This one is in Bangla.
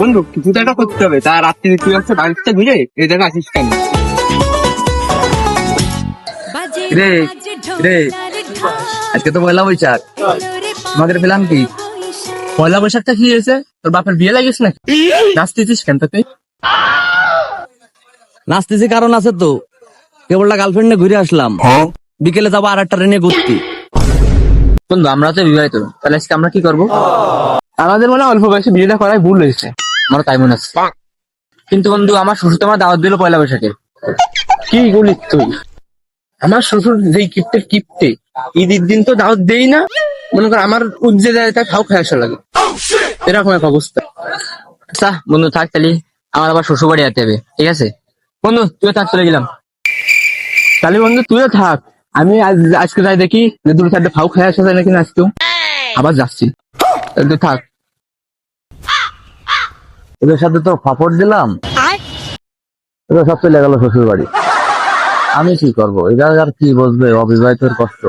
বন্ধু কিছু তো একটা করতে হবে, তা রাত্রি তুই হচ্ছে বাড়িতে ঘুরে এই জায়গায় আসিস কেন? রে রে আজকে তো পয়লা বৈশাখ, আমাদের প্ল্যান কি? পয়লা বৈশাখটা কি হয়েছে? তোর বাপের বিয়ে লাগিস নাকি? নাচতেছিস কেন তুই? নাচতেছি কারণ আছে তো, কেবলটা গার্লফ্রেন্ডে ঘুরে আসলাম, বিকেলে যাবো আর একটা ট্রেনে ঘুরতে। বন্ধু আমরা তো বিবাহিত, তাহলে আজকে আমরা কি করবো? আমাদের মনে হয় অল্প বয়সে বিয়েটা করাই ভুল হয়েছে। আমার তাই মনে আছে। কিন্তু বন্ধু আমার শ্বশুর তো আমার দাওয়াত দিল পয়লা বৈশাখে। কি বলিস তুই? আমার শ্বশুর যেই কিপ্টে ঈদের দিন তো দাওয়াত দেই না, মনে কর আমার উজ্জে যায় তাই খাও খেয়ে আসা লাগে, এরকম এক অবস্থা। আচ্ছা বন্ধু থাক, তাহলে আমার আবার শ্বশুর বাড়ি যেতে হবে, ঠিক আছে? বন্ধু তুইও থাক, চলে গেলাম। তাহলে বন্ধু তুইও থাক, আমি আজকে যাই দেখি যে দুটো চারটে ফাউ খেয়ে আসা যায় নাকি আজকেও। আবার যাচ্ছি, তাহলে তুই থাক। ওদের সাথে তো ফাপড় দিলাম, ওরা সব চলে গেল শ্বশুর বাড়ি। আমি কি করবো? এরা আর কি বুঝবে অবিবাহিতের কষ্ট।